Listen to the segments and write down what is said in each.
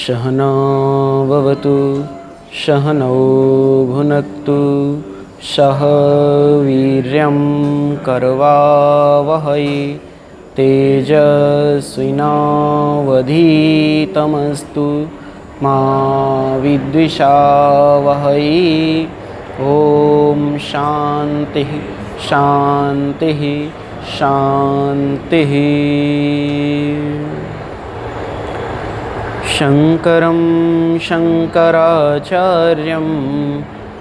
सहना भवतु सहनौ भुनक्तु सह वीर्यं करवावहै तेजस्विनावधीतमस्तु मा विद्विषावहै। ओम शांति शांति शांति। शंकरं शंकराचार्यं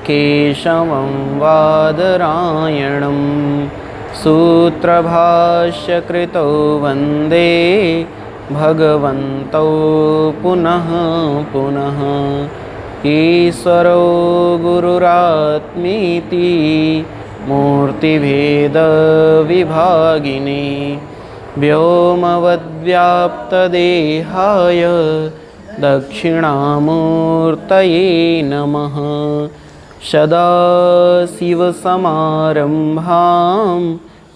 केशवं बादरायणं सूत्रभाष्यकृतौ वन्दे भगवन्तौ पुनः पुनः। ईश्वरो गुरुरात्मीति मूर्तिभेदविभागिने व्योमवद्व्याप्तदेहाय दक्षिणामूर्तये नमः। सदाशिवसमारम्भां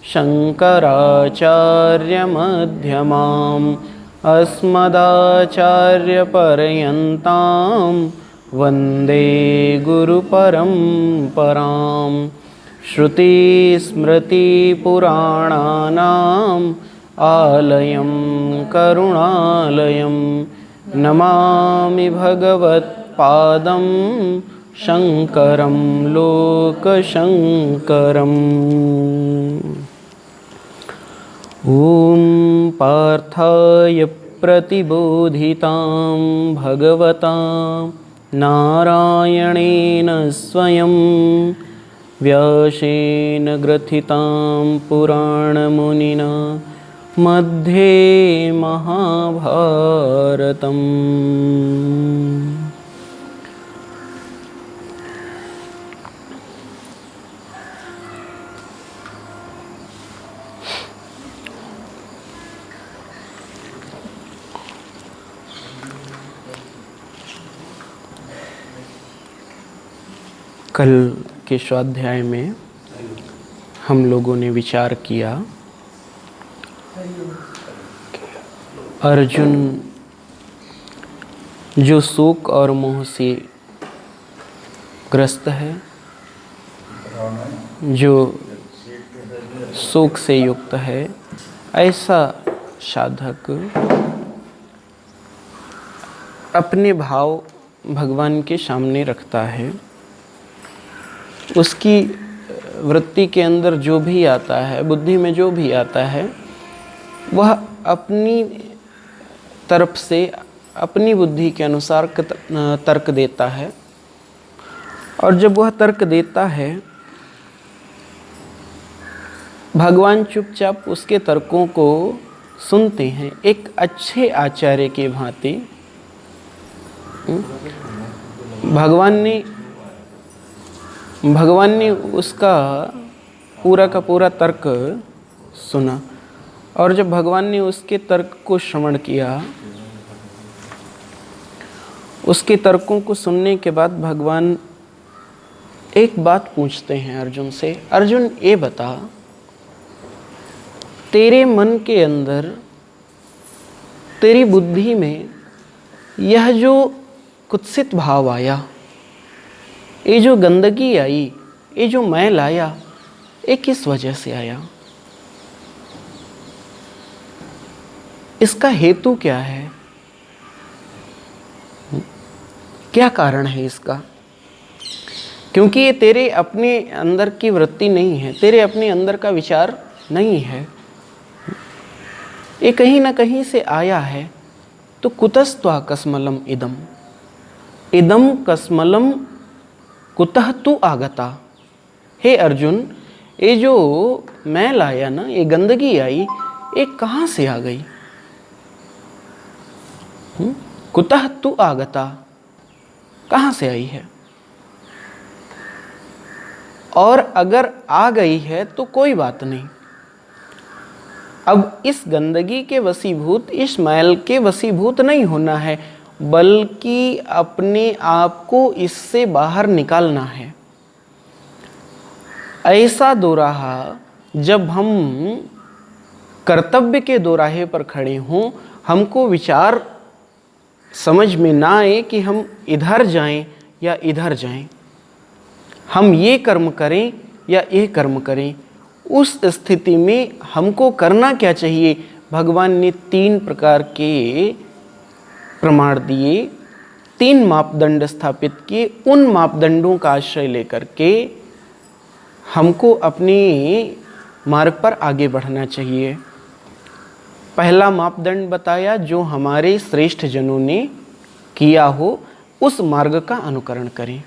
शङ्कराचार्यमध्यमाम् अस्मदाचार्यपर्यन्तां वन्दे गुरुपरम्परां। श्रुतिस्मृतिपुराणानाम् आलयं करुणालयं नमामि भगवत्पादं शङ्करं लोकशङ्करम्। ॐ पार्थाय प्रतिबोधितां भगवता नारायणेन स्वयं व्यासेन ग्रथितां पुराणमुनिना मध्ये महाभारतम्। कल के स्वाध्याय में हम लोगों ने विचार किया अर्जुन जो शोक और मोह से ग्रस्त है, जो शोक से युक्त है, ऐसा साधक अपने भाव भगवान के सामने रखता है। उसकी वृत्ति के अंदर जो भी आता है, बुद्धि में जो भी आता है, वह अपनी तरफ से अपनी बुद्धि के अनुसार तर्क देता है। और जब वह तर्क देता है, भगवान चुपचाप उसके तर्कों को सुनते हैं एक अच्छे आचार्य के भांति। भगवान ने उसका पूरा का पूरा तर्क सुना। और जब भगवान ने उसके तर्क को श्रवण किया, उसके तर्कों को सुनने के बाद भगवान एक बात पूछते हैं अर्जुन से। अर्जुन, ये बता, तेरे मन के अंदर, तेरी बुद्धि में यह जो कुत्सित भाव आया, ये जो गंदगी आई, ये जो मैल आया, ये किस वजह से आया? इसका हेतु क्या है? क्या कारण है इसका? क्योंकि ये तेरे अपने अंदर की वृत्ति नहीं है, तेरे अपने अंदर का विचार नहीं है, ये कहीं ना कहीं से आया है। तो कुतस्त्वा कस्मलम इदम, इदम कस्मलम कुतः तु आगता। हे अर्जुन, ये जो मैल आया ना, ये गंदगी आई, ये कहाँ से आ गई? कुतः तु आगता, कहाँ से आई है? और अगर आ गई है तो कोई बात नहीं। अब इस गंदगी के वशीभूत, इस मैल के वशीभूत नहीं होना है, बल्कि अपने आप को इससे बाहर निकालना है। ऐसा दोराहा जब हम कर्तव्य के दोराहे पर खड़े हों, हमको विचार समझ में ना आए कि हम इधर जाएं या इधर जाएं, हम ये कर्म करें या ये कर्म करें, उस स्थिति में हमको करना क्या चाहिए? भगवान ने 3 प्रकार के प्रमाण दिए, 3 मापदंड स्थापित किए। उन मापदंडों का आश्रय लेकर के हमको अपने मार्ग पर आगे बढ़ना चाहिए। पहला मापदंड बताया, जो हमारे श्रेष्ठ जनों ने किया हो उस मार्ग का अनुकरण करें।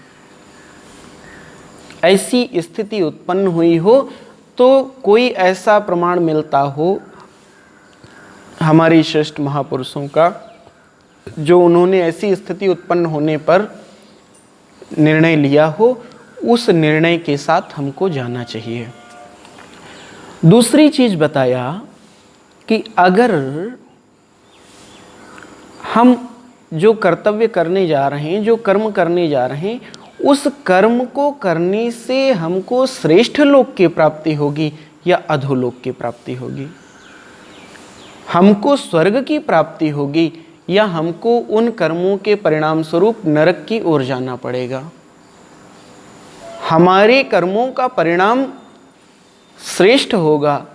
ऐसी स्थिति उत्पन्न हुई हो तो कोई ऐसा प्रमाण मिलता हो हमारे श्रेष्ठ महापुरुषों का, जो उन्होंने ऐसी स्थिति उत्पन्न होने पर निर्णय लिया हो, उस निर्णय के साथ हमको जाना चाहिए। दूसरी चीज बताया कि अगर हम जो कर्तव्य करने जा रहे हैं, जो कर्म करने जा रहे हैं, उस कर्म को करने से हमको श्रेष्ठ लोक की प्राप्ति होगी या अधोलोक की प्राप्ति होगी, हमको स्वर्ग की प्राप्ति होगी या हमको उन कर्मों के परिणाम स्वरूप नरक की ओर जाना पड़ेगा। हमारे कर्मों का परिणाम श्रेष्ठ होगा,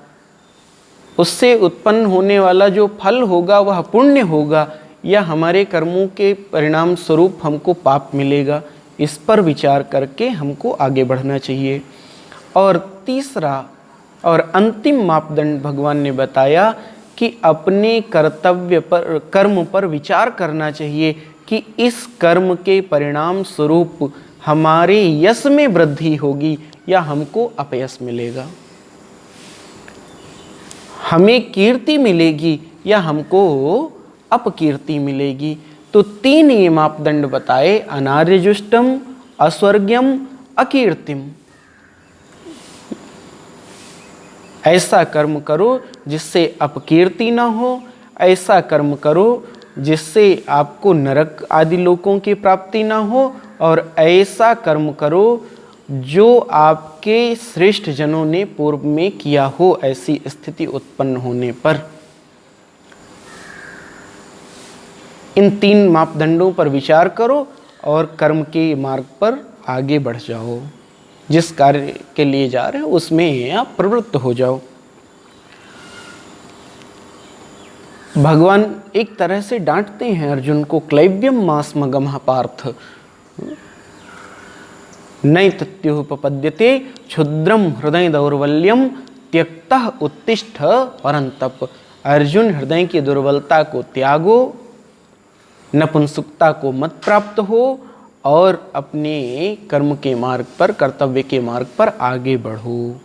उससे उत्पन्न होने वाला जो फल होगा वह पुण्य होगा, या हमारे कर्मों के परिणाम स्वरूप हमको पाप मिलेगा। इस पर विचार करके हमको आगे बढ़ना चाहिए। और तीसरा और अंतिम मापदंड भगवान ने बताया कि अपने कर्तव्य पर, कर्म पर विचार करना चाहिए कि इस कर्म के परिणाम स्वरूप हमारे यश में वृद्धि होगी या हमको अपयश मिलेगा, हमें कीर्ति मिलेगी या हमको अपकीर्ति मिलेगी। तो 3 ये मापदंड बताए, अनार्यजुष्टम, अस्वर्ग्यम, अकीर्तिम। ऐसा कर्म करो जिससे अपकीर्ति ना हो, ऐसा कर्म करो जिससे आपको नरक आदि लोकों की प्राप्ति ना हो, और ऐसा कर्म करो जो आपके श्रेष्ठ जनों ने पूर्व में किया हो ऐसी स्थिति उत्पन्न होने पर। इन 3 मापदंडों पर विचार करो और कर्म के मार्ग पर आगे बढ़ जाओ। जिस कार्य के लिए जा रहे हो उसमें आप प्रवृत्त हो जाओ। भगवान एक तरह से डांटते हैं अर्जुन को, क्लैव्यम मास्मगमः पार्थ नैतत्युपपद्यते क्षुद्रम हृदय दौर्बल्यम त्यक्तः उत्तिष्ठ परंतप। अर्जुन, हृदय की दुर्बलता को त्यागो, नपुंसकता को मत प्राप्त हो और अपने कर्म के मार्ग पर, कर्तव्य के मार्ग पर आगे बढ़ो।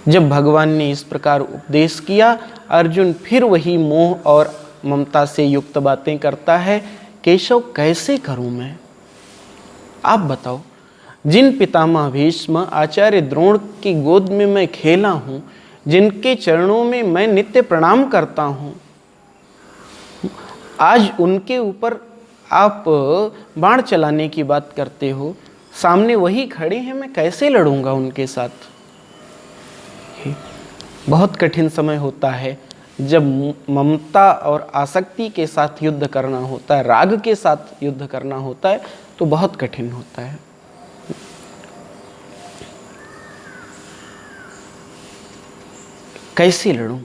जब भगवान ने इस प्रकार उपदेश किया, अर्जुन फिर वही मोह और ममता से युक्त बातें करता है। केशव, कैसे करूं मैं? आप बताओ। जिन पितामह भीष्म, आचार्य द्रोण की गोद में मैं खेला हूं, जिनके चरणों में मैं नित्य प्रणाम करता हूं, आज उनके ऊपर आप बाण चलाने की बात करते हो। सामने वही खड़े हैं, मैं कैसे लड़ूंगा उनके साथ? बहुत कठिन समय होता है जब ममता और आसक्ति के साथ युद्ध करना होता है, राग के साथ युद्ध करना होता है, तो बहुत कठिन होता है। कैसे लड़ूं?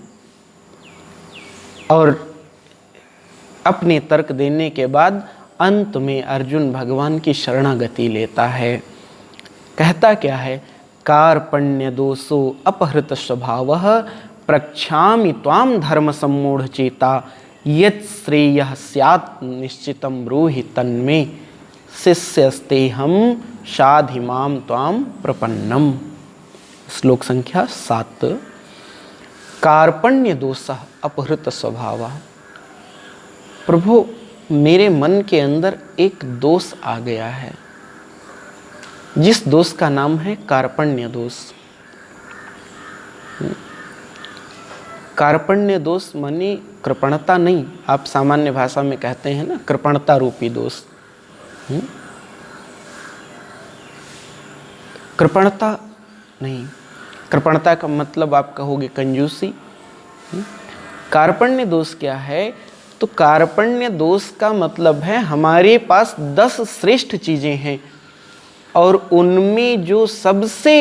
और अपने तर्क देने के बाद अंत में अर्जुन भगवान की शरणागति लेता है। कहता क्या है? कार्पण्य दोषो अपहृत स्वभावः प्रक्षामि त्वाम धर्म सम्मूढ़ चेता यत् श्रेयः स्यात् निश्चितं ब्रूहि तन्मे शिष्यस्तेहं शाधिमां त्वाम प्रपन्नम। श्लोक संख्या 7। कार्पण्य दोषः अपहृत स्वभावः। प्रभु, मेरे मन के अंदर एक दोष आ गया है, जिस दोष का नाम है कार्पण्य दोष। कार्पण्य दोष माने कृपणता नहीं, आप सामान्य भाषा में कहते हैं ना, कृपणता रूपी दोष। कृपणता नहीं, कृपणता का मतलब आप कहोगे कंजूसी। कार्पण्य दोष क्या है? तो कार्पण्य दोष का मतलब है हमारे पास 10 श्रेष्ठ चीजें हैं और उनमें जो सबसे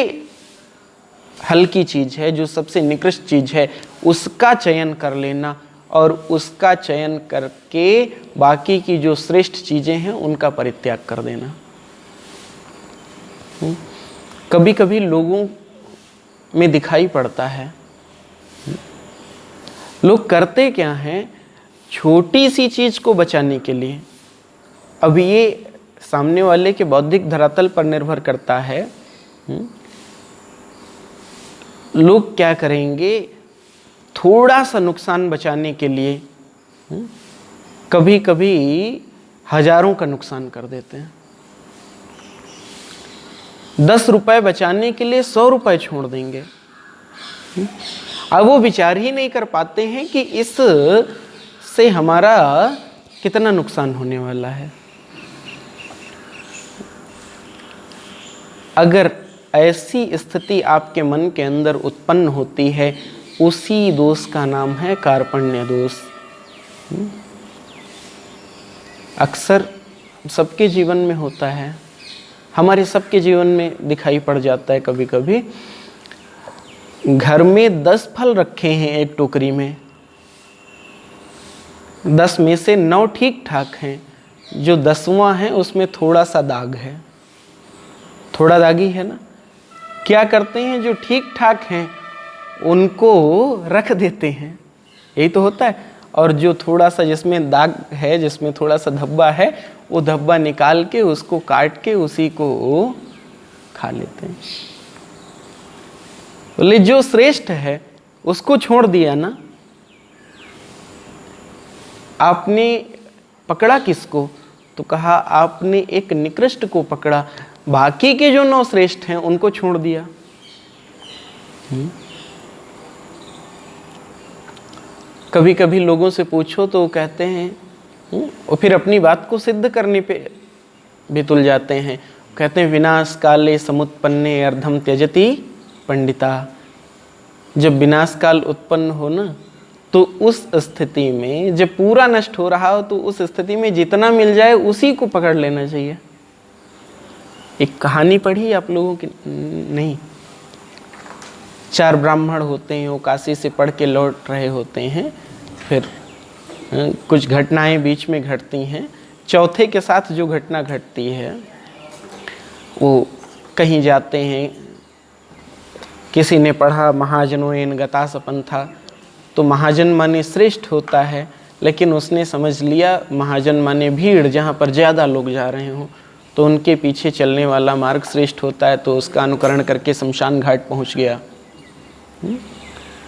हल्की चीज है, जो सबसे निकृष्ट चीज है, उसका चयन कर लेना और उसका चयन करके बाकी की जो श्रेष्ठ चीजें हैं उनका परित्याग कर देना। कभी कभी लोगों में दिखाई पड़ता है, लोग करते क्या हैं, छोटी सी चीज को बचाने के लिए, अब ये सामने वाले के बौद्धिक धरातल पर निर्भर करता है, लोग क्या करेंगे, थोड़ा सा नुकसान बचाने के लिए कभी कभी हजारों का नुकसान कर देते हैं। 10 रुपए बचाने के लिए 100 रुपए छोड़ देंगे। अब वो विचार ही नहीं कर पाते हैं कि इस से हमारा कितना नुकसान होने वाला है। अगर ऐसी स्थिति आपके मन के अंदर उत्पन्न होती है, उसी दोष का नाम है कार्पण्य दोष। अक्सर सबके जीवन में होता है, हमारे सबके जीवन में दिखाई पड़ जाता है। कभी कभी घर में 10 फल रखे हैं एक टोकरी में, 10 में से 9 ठीक ठाक हैं, जो 10वां है उसमें थोड़ा सा दाग है, थोड़ा दागी है ना। क्या करते हैं, जो ठीक ठाक हैं उनको रख देते हैं, यही तो होता है। और जो थोड़ा सा जिसमें दाग है, जिसमें थोड़ा सा धब्बा है, वो धब्बा निकाल के उसको काट के उसी को खा लेते हैं। बोले जो श्रेष्ठ है उसको छोड़ दिया ना। आपने पकड़ा किसको, तो कहा आपने एक निकृष्ट को पकड़ा, बाकी के जो 9 श्रेष्ठ हैं उनको छोड़ दिया। कभी कभी लोगों से पूछो तो वो कहते हैं, और फिर अपनी बात को सिद्ध करने पे भी तुल जाते हैं। कहते हैं विनाश काले समुत्पन्ने अर्धम त्यजति पंडिता। जब विनाश काल उत्पन्न हो ना, तो उस स्थिति में जब पूरा नष्ट हो रहा हो, तो उस स्थिति में जितना मिल जाए उसी को पकड़ लेना चाहिए। एक कहानी पढ़ी आप लोगों की? नहीं। 4 ब्राह्मण होते हैं, वो काशी से पढ़ के लौट रहे होते हैं, फिर कुछ घटनाएं बीच में घटती हैं। चौथे के साथ जो घटना घटती है, वो कहीं जाते हैं, किसी ने पढ़ा महाजनों एन गता सपंथा, तो महाजन माने श्रेष्ठ होता है, लेकिन उसने समझ लिया महाजन माने भीड़, जहाँ पर ज़्यादा लोग जा रहे हों, तो उनके पीछे चलने वाला मार्ग श्रेष्ठ होता है, तो उसका अनुकरण करके शमशान घाट पहुँच गया।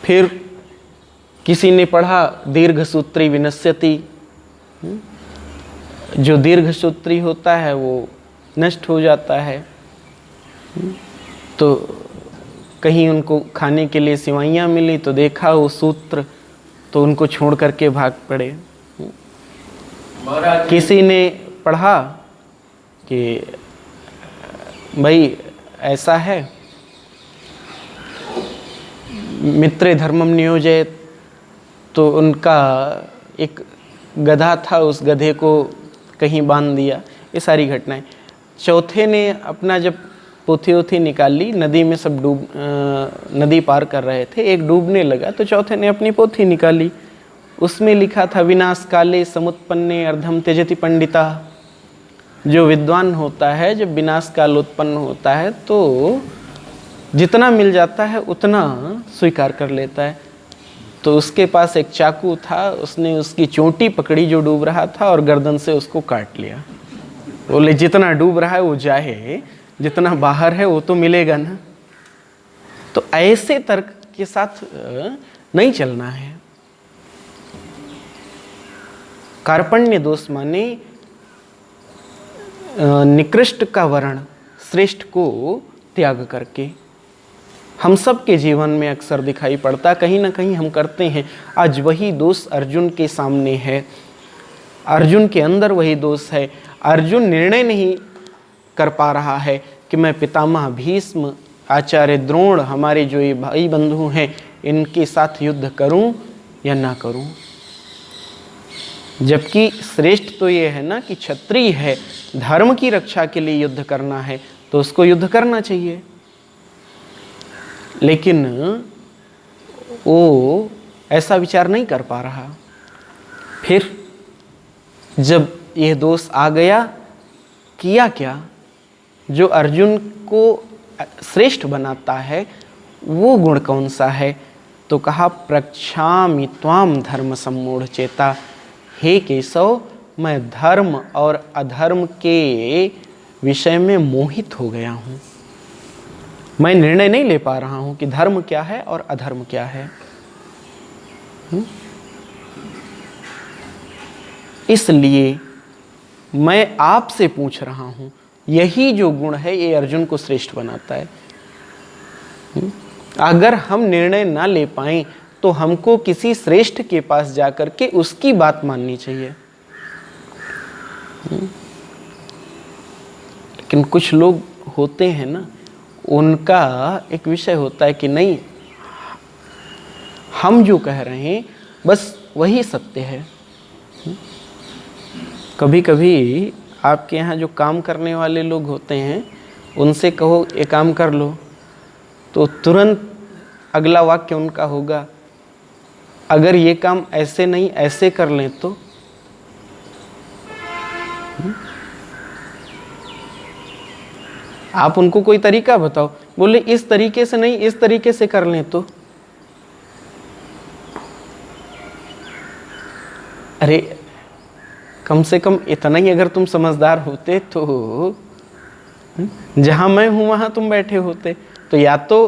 फिर किसी ने पढ़ा दीर्घसूत्री विनश्यति, जो दीर्घसूत्री होता है वो नष्ट हो जाता है। तो कहीं उनको खाने के लिए सिवाइयाँ मिली, तो देखा वो सूत्र, तो उनको छोड़ करके भाग पड़े। किसी ने पढ़ा कि भाई ऐसा है, मित्रे धर्मम नियोजयत, तो उनका एक गधा था, उस गधे को कहीं बांध दिया। ये सारी घटनाएं। चौथे ने अपना जब पोथी ओथी निकाली, नदी में सब नदी पार कर रहे थे, एक डूबने लगा, तो चौथे ने अपनी पोथी निकाली, उसमें लिखा था विनाश काले समुत्पन्ने अर्धम त्यजति पंडिता। जो विद्वान होता है, जब विनाश काल उत्पन्न होता है तो जितना मिल जाता है उतना स्वीकार कर लेता है। तो उसके पास एक चाकू था, उसने उसकी चोटी पकड़ी जो डूब रहा था और गर्दन से उसको काट लिया। बोले जितना डूब रहा है वो जाए, जितना बाहर है वो तो मिलेगा ना। तो ऐसे तर्क के साथ नहीं चलना है। कार्पण्य दोष माने निकृष्ट का वर्ण श्रेष्ठ को त्याग करके। हम सब के जीवन में अक्सर दिखाई पड़ता, कहीं ना कहीं हम करते हैं। आज वही दोष अर्जुन के सामने है, अर्जुन के अंदर वही दोष है। अर्जुन निर्णय नहीं कर पा रहा है कि मैं पितामह भीष्म, आचार्य द्रोण, हमारे जो ये भाई बंधु हैं, इनके साथ युद्ध करूं या ना करूं। जबकि श्रेष्ठ तो ये है ना कि क्षत्रिय है, धर्म की रक्षा के लिए युद्ध करना है तो उसको युद्ध करना चाहिए। लेकिन वो ऐसा विचार नहीं कर पा रहा। फिर जब यह दोष आ गया, किया क्या? जो अर्जुन को श्रेष्ठ बनाता है वो गुण कौन सा है? तो कहा प्रक्षामि त्वाम धर्म सम्मूढ़ चेता। हे केशव, मैं धर्म और अधर्म के विषय में मोहित हो गया हूँ। मैं निर्णय नहीं ले पा रहा हूँ कि धर्म क्या है और अधर्म क्या है। इसलिए मैं आपसे पूछ रहा हूँ, यही जो गुण है ये अर्जुन को श्रेष्ठ बनाता है। अगर हम निर्णय ना ले पाएं तो हमको किसी श्रेष्ठ के पास जाकर के उसकी बात माननी चाहिए। लेकिन कुछ लोग होते हैं ना, उनका एक विषय होता है कि नहीं, हम जो कह रहे हैं बस वही सत्य है। कभी कभी आपके यहाँ जो काम करने वाले लोग होते हैं उनसे कहो ये काम कर लो, तो तुरंत अगला वाक्य उनका होगा, अगर ये काम ऐसे नहीं ऐसे कर लें तो। आप उनको कोई तरीका बताओ, बोले इस तरीके से नहीं इस तरीके से कर लें तो। अरे कम से कम इतना ही अगर तुम समझदार होते तो जहां मैं हूं वहां तुम बैठे होते। तो या तो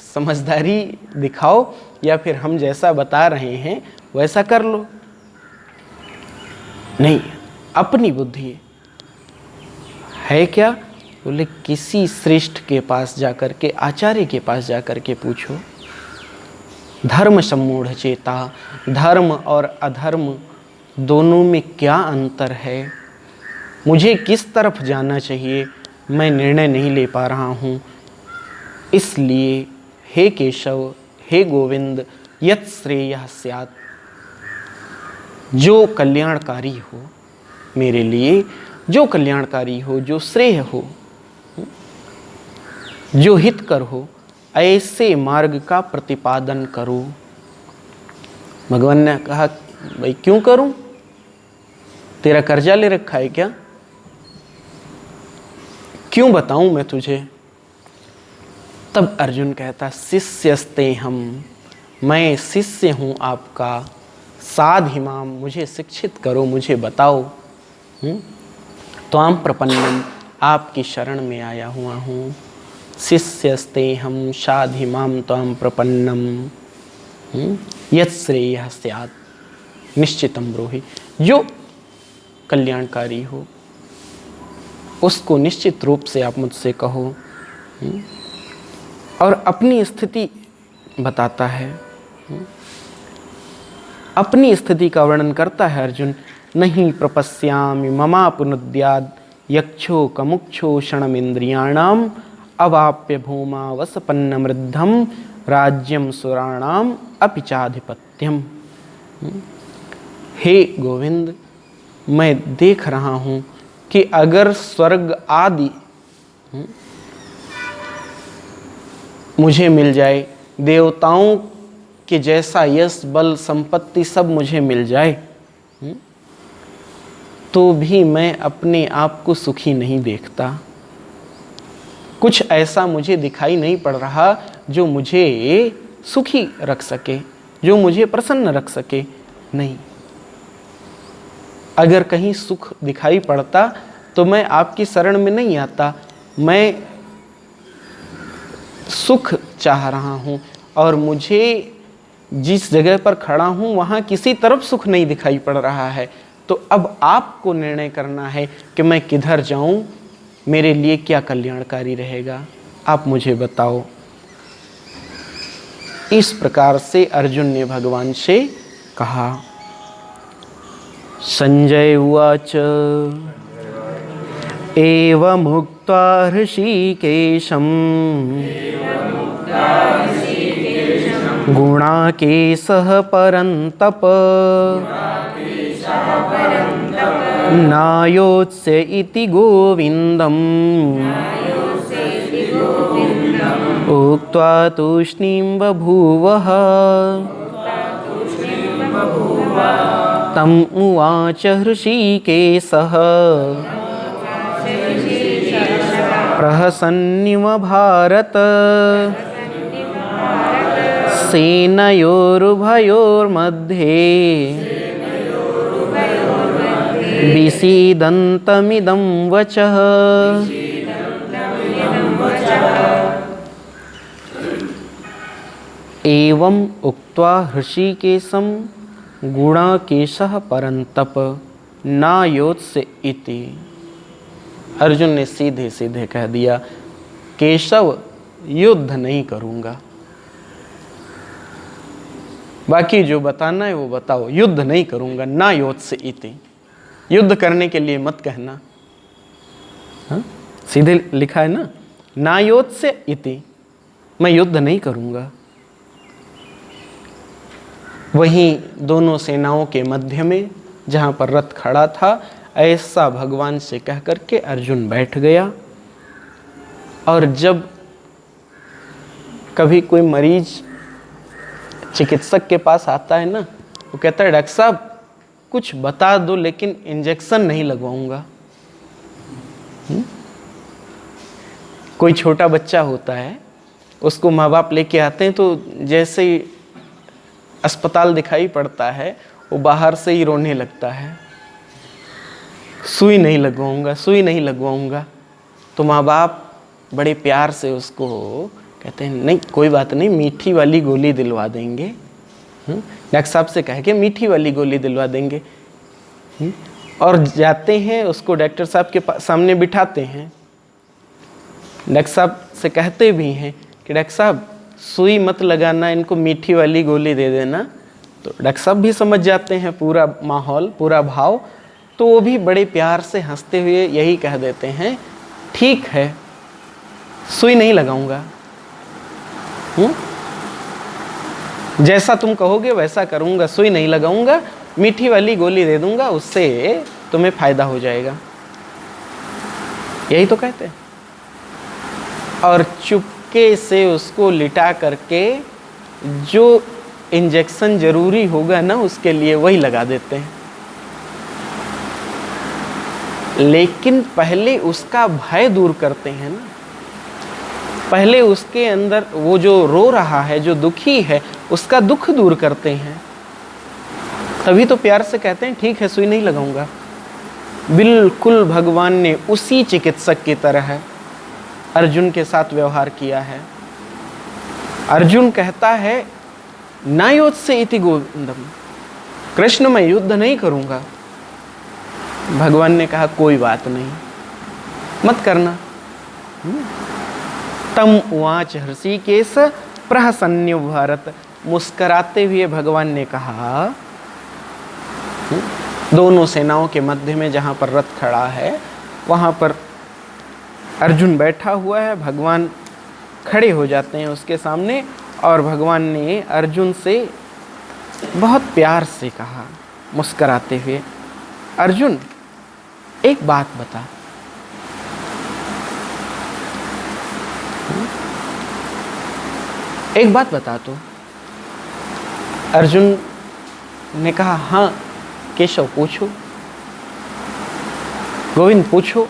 समझदारी दिखाओ या फिर हम जैसा बता रहे हैं वैसा कर लो। नहीं, अपनी बुद्धि है क्या? बोले किसी श्रेष्ठ के पास जाकर के, आचार्य के पास जाकर के पूछो। धर्म सम्मूढ़ चेता, धर्म और अधर्म दोनों में क्या अंतर है, मुझे किस तरफ जाना चाहिए, मैं निर्णय नहीं ले पा रहा हूँ। इसलिए हे केशव, हे गोविंद, यत् श्रेयः स्यात्, जो कल्याणकारी हो मेरे लिए, जो कल्याणकारी हो, जो श्रेय हो, जो हितकर हो, ऐसे मार्ग का प्रतिपादन करो। भगवान ने कहा भाई क्यों करूं, तेरा कर्जा ले रखा है क्या? क्यों बताऊं मैं तुझे? तब अर्जुन कहता शिष्यस्ते हम, मैं शिष्य हूं आपका, साधिमाम, मुझे शिक्षित करो, मुझे बताओ। त्वाम प्रपन्नम, आपकी शरण में आया हुआ हूँ। शिष्यस्ते हम साधिमाम त्वाम प्रपन्नम यत् श्रेयः स्यात् निश्चितम ब्रूहि। जो कल्याणकारी हो उसको निश्चित रूप से आप मुझसे कहो। और अपनी स्थिति बताता है, अपनी स्थिति का वर्णन करता है अर्जुन। नहीं प्रपश्यामि ममापुनुद्याद् यक्षो कमुक्षो क्षणमिन्द्रियाणाम अवाप्य भूमा वसपन्न मृद्धम राज्यम सुराणाम अपि चाधिपत्यम। हे गोविंद, मैं देख रहा हूँ कि अगर स्वर्ग आदि मुझे मिल जाए, देवताओं के जैसा यश बल संपत्ति सब मुझे मिल जाए, तो भी मैं अपने आप को सुखी नहीं देखता। कुछ ऐसा मुझे दिखाई नहीं पड़ रहा जो मुझे सुखी रख सके, जो मुझे प्रसन्न रख सके। नहीं, अगर कहीं सुख दिखाई पड़ता तो मैं आपकी शरण में नहीं आता। मैं सुख चाह रहा हूँ और मुझे जिस जगह पर खड़ा हूँ वहाँ किसी तरफ सुख नहीं दिखाई पड़ रहा है। तो अब आपको निर्णय करना है कि मैं किधर जाऊँ, मेरे लिए क्या कल्याणकारी रहेगा, आप मुझे बताओ। इस प्रकार से अर्जुन ने भगवान से कहा। संजय उवाच एवमुक्त्वा हृषीकेशं गुणाकेशः परन्तप नायोत्स्य इति गोविन्दम् उक्त्वा तूष्णीं बभूवः तम् उवाच हृषीकेशः प्रहसन्निव भारत सेनयोरुभयोर्मध्ये विसीदन्तमिदं वचः। एवं उक्त्वा हृषीकेशं गुणाकेशः परन्तप नायोत्स्य इति। अर्जुन ने सीधे सीधे कह दिया, केशव युद्ध नहीं करूंगा, बाकी जो बताना है वो बताओ, युद्ध नहीं करूंगा। नायोत्स्य इति, युद्ध करने के लिए मत कहना। हाँ? सीधे लिखा है ना, नायोत्स्य इति, मैं युद्ध नहीं करूंगा। वहीं दोनों सेनाओं के मध्य में जहां पर रथ खड़ा था, ऐसा भगवान से कह करके अर्जुन बैठ गया। और जब कभी कोई मरीज चिकित्सक के पास आता है ना, वो कहता है डॉक्टर साहब कुछ बता दो लेकिन इंजेक्शन नहीं लगवाऊंगा। कोई छोटा बच्चा होता है, उसको माँ बाप लेके आते हैं, तो जैसे ही अस्पताल दिखाई पड़ता है वो बाहर से ही रोने लगता है, सुई नहीं लगवाऊंगा, सुई नहीं लगवाऊंगा। तो माँ बाप बड़े प्यार से उसको कहते हैं नहीं कोई बात नहीं, मीठी वाली गोली दिलवा देंगे, डॉक्टर साहब से कह के मीठी वाली गोली दिलवा देंगे। और जाते हैं, उसको डॉक्टर साहब के सामने बिठाते हैं, डॉक्टर साहब से कहते भी हैं कि डॉक्टर साहब सुई मत लगाना, इनको मीठी वाली गोली दे देना। तो डॉक्टर साहब भी समझ जाते हैं पूरा माहौल, पूरा भाव, तो वो भी बड़े प्यार से हंसते हुए यही कह देते हैं, ठीक है सुई नहीं लगाऊंगा, जैसा तुम कहोगे वैसा करूंगा, सुई नहीं लगाऊंगा, मीठी वाली गोली दे दूंगा, उससे तुम्हें फायदा हो जाएगा। यही तो कहते हैं। और चुपके से उसको लिटा करके जो इंजेक्शन जरूरी होगा ना उसके लिए वही लगा देते हैं। लेकिन पहले उसका भय दूर करते हैं ना, पहले उसके अंदर वो जो रो रहा है, जो दुखी है, उसका दुख दूर करते हैं। तभी तो प्यार से कहते हैं ठीक है सुई नहीं लगाऊंगा। बिल्कुल भगवान ने उसी चिकित्सक की तरह अर्जुन के साथ व्यवहार किया है। अर्जुन कहता है नायोत्स्य इति गोविंदम, कृष्ण मैं युद्ध नहीं करूंगा। भगवान ने कहा कोई बात नहीं, मत करना। तम उवाच हृषीकेश प्रहसन्यो भारत, मुस्कराते हुए भगवान ने कहा, दोनों सेनाओं के मध्य में जहां पर रथ खड़ा है वहां पर अर्जुन बैठा हुआ है, भगवान खड़े हो जाते हैं उसके सामने, और भगवान ने अर्जुन से बहुत प्यार से कहा मुस्कराते हुए, अर्जुन एक बात बता, एक बात बता तो। अर्जुन ने कहा हाँ केशव पूछो, गोविंद पूछो।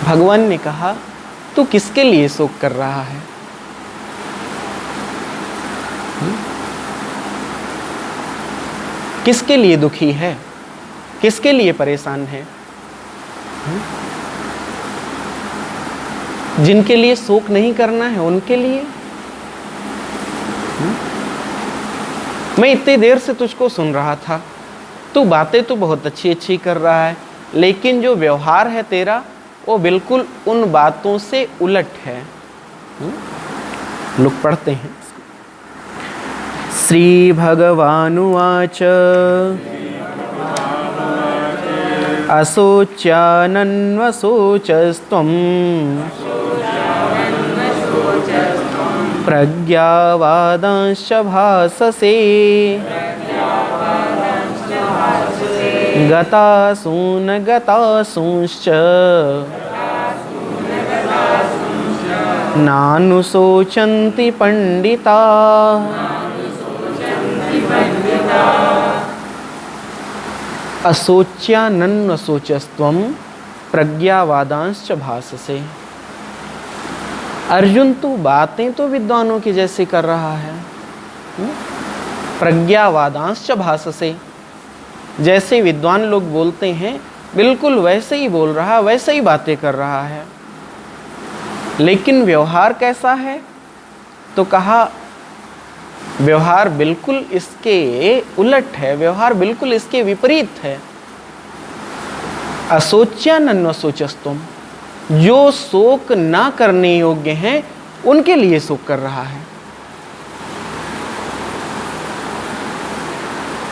भगवान ने कहा तू किसके लिए शोक कर रहा है? किसके लिए दुखी है? किसके लिए परेशान है? जिनके लिए शोक नहीं करना है उनके लिए। मैं इतनी देर से तुझको सुन रहा था, तू बातें तो बहुत अच्छी अच्छी कर रहा है, लेकिन जो व्यवहार है तेरा वो बिल्कुल उन बातों से उलट है। लोग पढ़ते हैं। श्री भगवानुवाच अशोच्यानन्वशोचस्त्वं प्रज्ञावादांश्च भाससे गतासून गतासूंश्च नानुशोचन्ति पंडिता। अशोच्यानन्वशोचस्त्वं प्रज्ञावादांश्च भाससे। अर्जुन तू बातें तो विद्वानों की जैसी कर रहा है, प्रज्ञावादांश्च भाससे, जैसे विद्वान लोग बोलते हैं बिल्कुल वैसे ही बोल रहा, वैसे ही बातें कर रहा है। लेकिन व्यवहार कैसा है? तो कहा व्यवहार बिल्कुल इसके उलट है, व्यवहार बिल्कुल इसके विपरीत है। अशोच्यानन्वशोचस्तुम, जो शोक ना करने योग्य हैं उनके लिए शोक कर रहा है।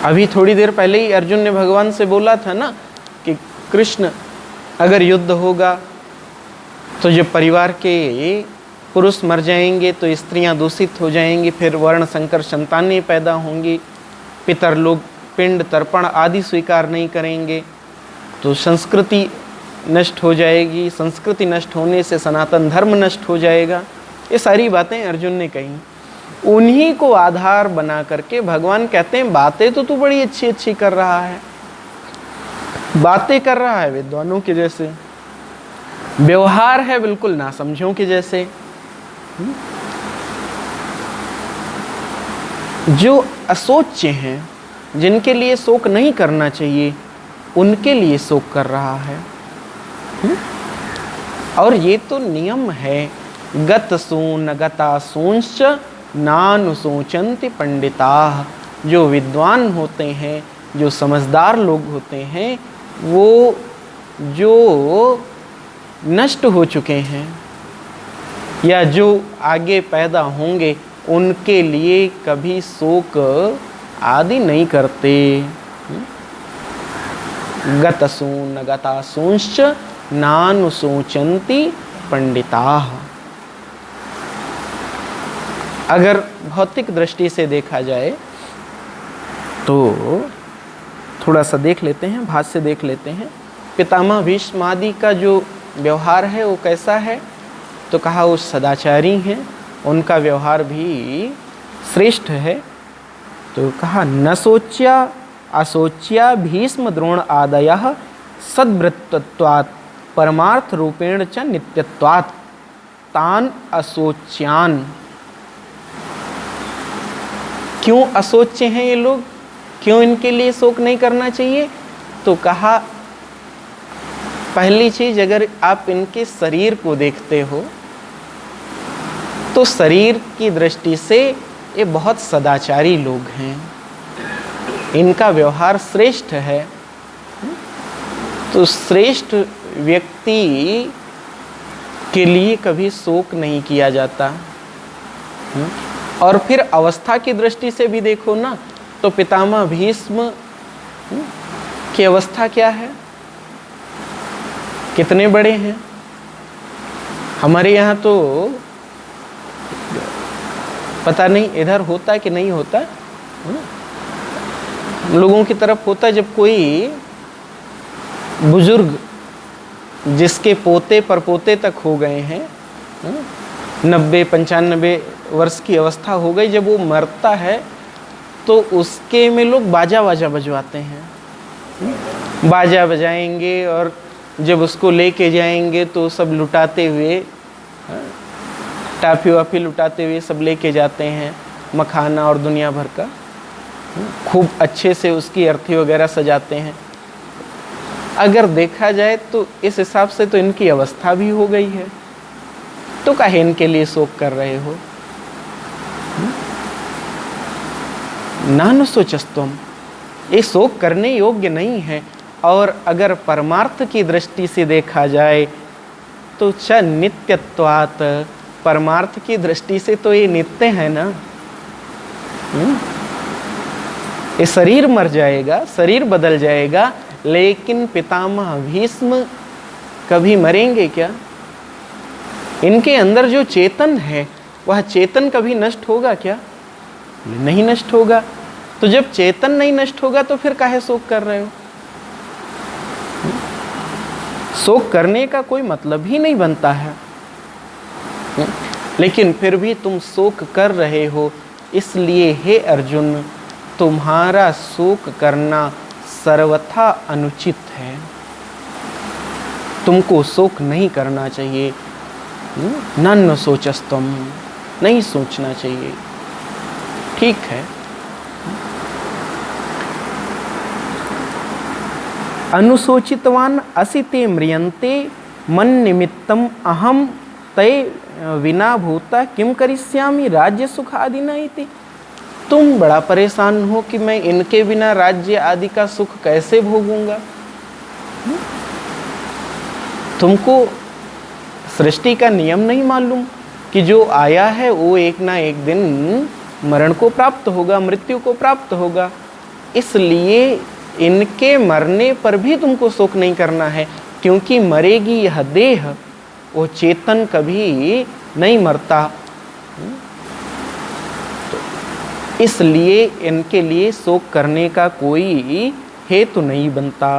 अभी थोड़ी देर पहले ही अर्जुन ने भगवान से बोला था ना कि कृष्ण अगर युद्ध होगा तो जब परिवार के पुरुष मर जाएंगे तो स्त्रियां दूषित हो जाएंगी, फिर वर्ण संकर संतानें पैदा होंगी, पितर लोग पिंड तर्पण आदि स्वीकार नहीं करेंगे, तो संस्कृति नष्ट हो जाएगी, संस्कृति नष्ट होने से सनातन धर्म नष्ट हो जाएगा। ये सारी बातें अर्जुन ने कही। उन्हीं को आधार बना करके भगवान कहते हैं बातें तो तू बड़ी अच्छी अच्छी कर रहा है, बातें कर रहा है विद्वानों के जैसे, व्यवहार है बिल्कुल नासमझों के जैसे। जो असोच्य हैं, जिनके लिए शोक नहीं करना चाहिए, उनके लिए शोक कर रहा है। और ये तो नियम है, गतसून गतासूंश्च नानुशोचन्ति पंडिताः। जो विद्वान होते हैं, जो समझदार लोग होते हैं, वो जो नष्ट हो चुके हैं या जो आगे पैदा होंगे उनके लिए कभी शोक आदि नहीं करते। गतसून गतासूंश्च नानुशोचन्ति पंडिताः। अगर भौतिक दृष्टि से देखा जाए तो थोड़ा सा देख लेते हैं, भाष्य देख लेते हैं। पितामह भीष्म आदि का जो व्यवहार है वो कैसा है? तो कहा वो सदाचारी हैं, उनका व्यवहार भी श्रेष्ठ है। तो कहा न सोच्या असोच्या भीष्म द्रोण आदयः सद्वृत्तत्वात् परमार्थ रूपेण च नित्यत्वात् तान असोच्यान। क्यों असोच्य हैं ये लोग? क्यों इनके लिए शोक नहीं करना चाहिए? तो कहा पहली चीज, अगर आप इनके शरीर को देखते हो तो शरीर की दृष्टि से ये बहुत सदाचारी लोग हैं, इनका व्यवहार श्रेष्ठ है। तो श्रेष्ठ व्यक्ति के लिए कभी शोक नहीं किया जाता। और फिर अवस्था की दृष्टि से भी देखो ना, तो पितामह भीष्म की अवस्था क्या है? कितने बड़े हैं? हमारे यहाँ तो पता नहीं इधर होता है कि नहीं होता, लोगों की तरफ होता है जब कोई बुजुर्ग जिसके पोते परपोते तक हो गए हैं, 90-95 वर्ष की अवस्था हो गई, जब वो मरता है तो उसके में लोग बाजा वाजा बजवाते हैं, बाजा बजाएंगे और जब उसको लेके जाएंगे तो सब लुटाते हुए, टाफी वाफी लुटाते हुए सब लेके जाते हैं, मखाना और दुनिया भर का, खूब अच्छे से उसकी अर्थी वगैरह सजाते हैं। अगर देखा जाए तो इस हिसाब से तो इनकी अवस्था भी हो गई है, तो काहे इनके लिए शोक कर रहे हो? नानुशोचस्त्वम, ये शोक करने योग्य नहीं है। और अगर परमार्थ की दृष्टि से देखा जाए तो च नित्यत्वात्, परमार्थ की दृष्टि से तो ये नित्य है ना। ये शरीर मर जाएगा, शरीर बदल जाएगा, लेकिन पितामह भीष्म कभी मरेंगे क्या? इनके अंदर जो चेतन है वह चेतन कभी नष्ट होगा क्या? नहीं नष्ट होगा। तो जब चेतन नहीं नष्ट होगा तो फिर काहे शोक कर रहे हो? शोक करने का कोई मतलब ही नहीं बनता है। लेकिन फिर भी तुम शोक कर रहे हो, इसलिए हे अर्जुन तुम्हारा शोक करना सर्वथा अनुचित है। तुमको शोक नहीं करना चाहिए। नन्न सोचस्तम, नहीं सोचना चाहिए। ठीक है। अनुशोचितवान असिते म्रियन्ते मन निमित्तम अहम तय विना भूता किम करिष्यामि राज्य सुख आदि न इति। तुम बड़ा परेशान हो कि मैं इनके बिना राज्य आदि का सुख कैसे भोगूंगा। तुमको सृष्टि का नियम नहीं मालूम कि जो आया है वो एक ना एक दिन मरण को प्राप्त होगा, मृत्यु को प्राप्त होगा। इसलिए इनके मरने पर भी तुमको शोक नहीं करना है, क्योंकि मरेगी यह देह, वो चेतन कभी नहीं मरता। तो इसलिए इनके लिए शोक करने का कोई हेतु नहीं बनता।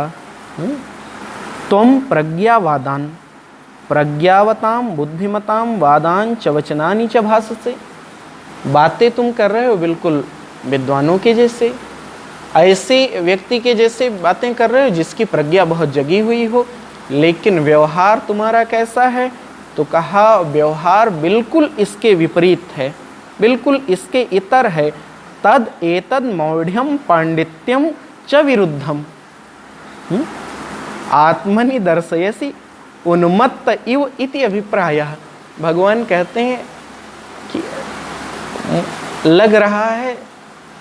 त्वं प्रज्ञावादान प्रज्ञावताम बुद्धिमताम वादान च वचनानि च भाससे। बातें तुम कर रहे हो बिल्कुल विद्वानों के जैसे, ऐसे व्यक्ति के जैसे बातें कर रहे हो जिसकी प्रज्ञा बहुत जगी हुई हो, लेकिन व्यवहार तुम्हारा कैसा है? तो कहा व्यवहार बिल्कुल इसके विपरीत है, बिल्कुल इसके इतर है। तद एतद मौढ़्यम पांडित्यम च विरुद्धम आत्मनि दर्शयसि उन्मत्त इव इति अभिप्रायः। भगवान कहते हैं कि लग रहा है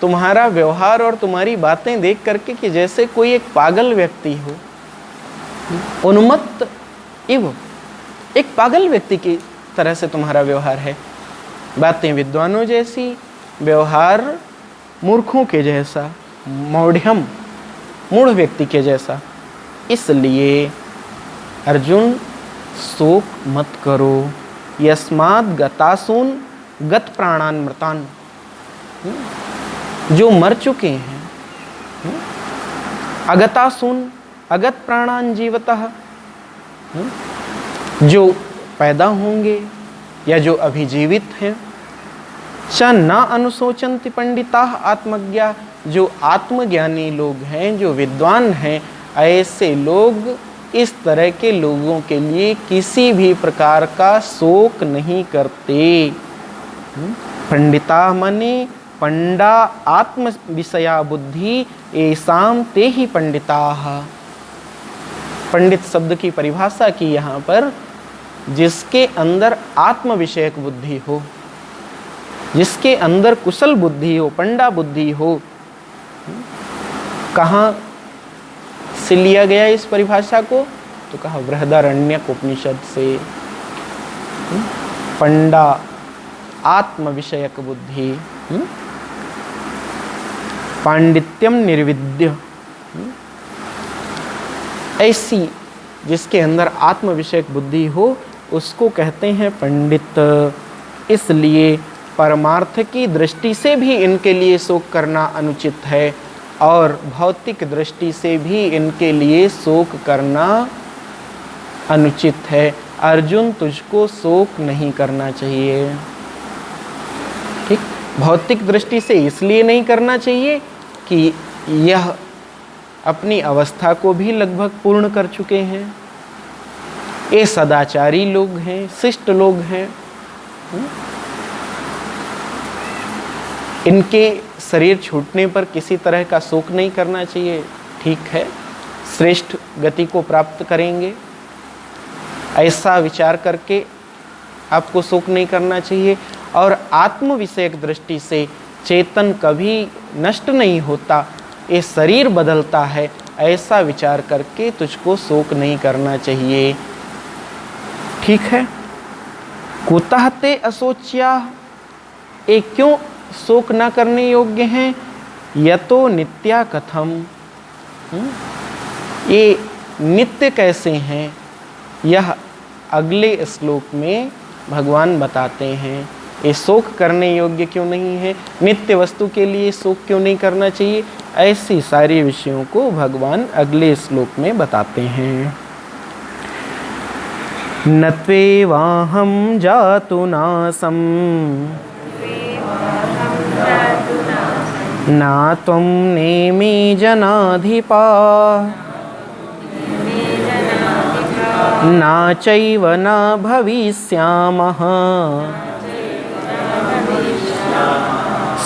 तुम्हारा व्यवहार और तुम्हारी बातें देख करके कि जैसे कोई एक पागल व्यक्ति हो। उन्मत्त इव, एक पागल व्यक्ति की तरह से तुम्हारा व्यवहार है। बातें विद्वानों जैसी, व्यवहार मूर्खों के जैसा, मौढ़्यम मूढ़ व्यक्ति के जैसा। इसलिए अर्जुन शोक मत करो। यस्मात् गतासून गत प्राणान मृतान, जो मर चुके हैं। अगतासून अगत प्राणान जीवतः, जो पैदा होंगे या जो अभी जीवित हैं। च न अनुशोचन्ति पंडिताः आत्मज्ञा, जो आत्मज्ञानी लोग हैं, जो विद्वान हैं, ऐसे लोग इस तरह के लोगों के लिए किसी भी प्रकार का शोक नहीं करते। पंडिता मने पंडा आत्म विषया बुद्धि एसाम ते ही पंडिताः। पंडित शब्द की परिभाषा की यहाँ पर, जिसके अंदर आत्म विषयक बुद्धि हो, जिसके अंदर कुशल बुद्धि हो, पंडा बुद्धि हो। कहाँ से लिया गया इस परिभाषा को? तो कहा बृहदारण्यक उपनिषद से। पंडा आत्म विषयक बुद्धि, पांडित्यम निर्विद्य, ऐसी जिसके अंदर आत्म विषयक बुद्धि हो उसको कहते हैं पंडित। इसलिए परमार्थ की दृष्टि से भी इनके लिए शोक करना अनुचित है और भौतिक दृष्टि से भी इनके लिए शोक करना अनुचित है। अर्जुन तुझको शोक नहीं करना चाहिए। ठीक, भौतिक दृष्टि से इसलिए नहीं करना चाहिए कि यह अपनी अवस्था को भी लगभग पूर्ण कर चुके हैं, ये सदाचारी लोग हैं, शिष्ट लोग हैं। इनके शरीर छूटने पर किसी तरह का शोक नहीं करना चाहिए। ठीक है, श्रेष्ठ गति को प्राप्त करेंगे, ऐसा विचार करके आपको शोक नहीं करना चाहिए। और आत्म विषयक दृष्टि से चेतन कभी नष्ट नहीं होता, ये शरीर बदलता है, ऐसा विचार करके तुझको शोक नहीं करना चाहिए। ठीक है। कुतः ते अशोच्या, ये क्यों शोक न करने योग्य हैं? यतो नित्या कथम, ये नित्य कैसे हैं? यह अगले श्लोक में भगवान बताते हैं। ये शोक करने योग्य क्यों नहीं है, नित्य वस्तु के लिए शोक क्यों नहीं करना चाहिए, ऐसी सारी विषयों को भगवान अगले श्लोक में बताते हैं। न त्वेवाहं जातु नासम् न त्वं नेमे जनाधिपा न चैव न भविष्यामः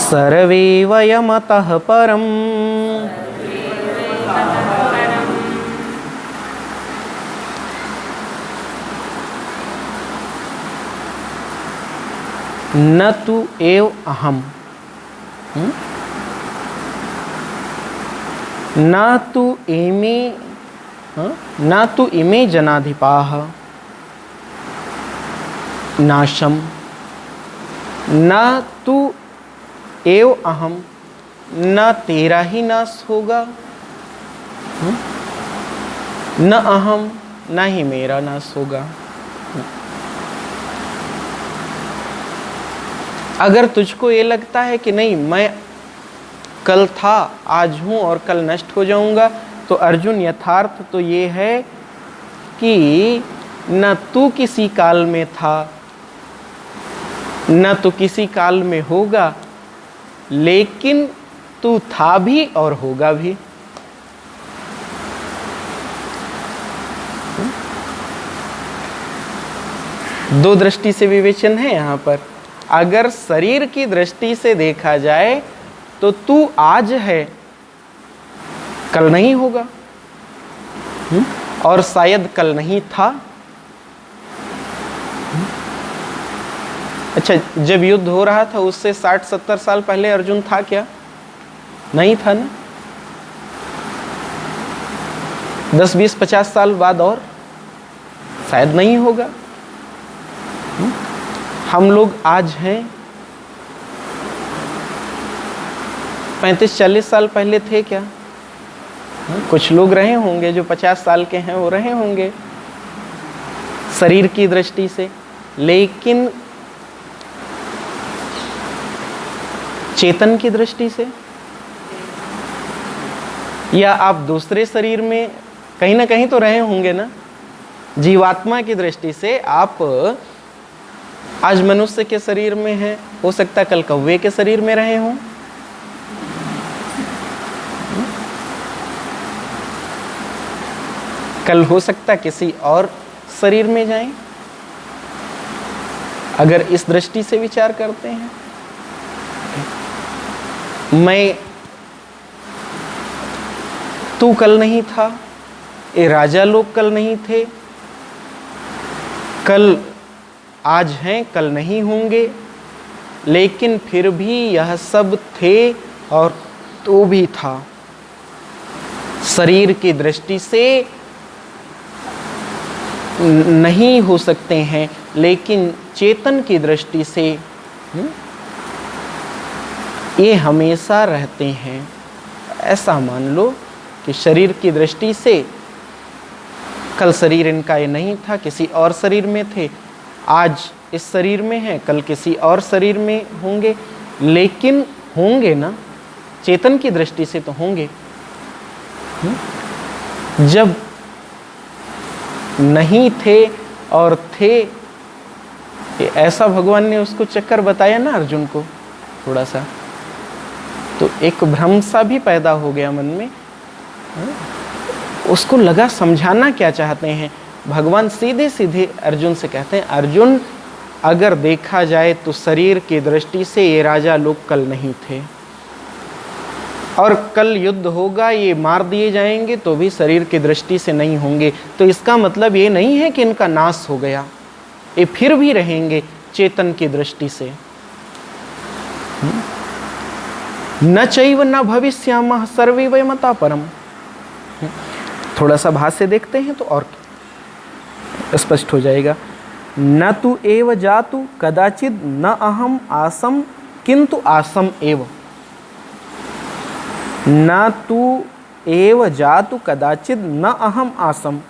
सर्वे वयमतः परम्। न तु एव अहम न तु इमे जनाधिपाः नाशम न तु एव अहम न तेरा ही नाश होगा न अहम न ही मेरा नाश होगा। अगर तुझको ये लगता है कि नहीं मैं कल था आज हूँ और कल नष्ट हो जाऊंगा, तो अर्जुन यथार्थ तो ये है कि न तू किसी काल में था न तो किसी काल में होगा, लेकिन तू था भी और होगा भी। दो दृष्टि से विवेचन है यहाँ पर। अगर शरीर की दृष्टि से देखा जाए तो तू आज है, कल नहीं होगा और शायद कल नहीं था। अच्छा, जब युद्ध हो रहा था उससे 60-70 साल पहले अर्जुन था क्या? नहीं था ना। 10-20-50 साल बाद और शायद नहीं होगा। हम लोग आज हैं, 35-40 साल पहले थे क्या? कुछ लोग रहे होंगे जो 50 साल के हैं, वो रहे होंगे शरीर की दृष्टि से, लेकिन चेतन की दृष्टि से या आप दूसरे शरीर में कहीं ना कहीं तो रहे होंगे ना। जीवात्मा की दृष्टि से आप आज मनुष्य के शरीर में हैं, हो सकता है कल कौवे के शरीर में रहे हों। कल हो सकता है किसी और शरीर में जाएं। अगर इस दृष्टि से विचार करते हैं, तू कल नहीं था, ये राजा लोग कल नहीं थे, कल आज हैं कल नहीं होंगे, लेकिन फिर भी यह सब थे और तू भी था। शरीर की दृष्टि से नहीं हो सकते हैं, लेकिन चेतन की दृष्टि से ये हमेशा रहते हैं। ऐसा मान लो कि शरीर की दृष्टि से कल शरीर इनका ये नहीं था, किसी और शरीर में थे, आज इस शरीर में है, कल किसी और शरीर में होंगे, लेकिन होंगे ना, चेतन की दृष्टि से तो होंगे। जब नहीं थे और थे, ऐसा भगवान ने उसको चक्कर बताया ना अर्जुन को थोड़ा सा, तो एक भ्रम सा भी पैदा हो गया मन में। उसको लगा समझाना क्या चाहते हैं। भगवान सीधे सीधे अर्जुन से कहते हैं, अर्जुन अगर देखा जाए तो शरीर की दृष्टि से ये राजा लोग कल नहीं थे, और कल युद्ध होगा, ये मार दिए जाएंगे तो भी शरीर की दृष्टि से नहीं होंगे। तो इसका मतलब ये नहीं है कि इनका नाश हो गया, ये फिर भी रहेंगे चेतन की दृष्टि से। न चैव न भविष्यामः सर्वे वयमतः परम्। थोड़ा सा भाष्य देखते हैं तो और स्पष्ट हो जाएगा। न तु एव जातु कदाचिद न अहम आसम किंतु आसम एव। न तु एव जातु कदाचिद न अहम आसम।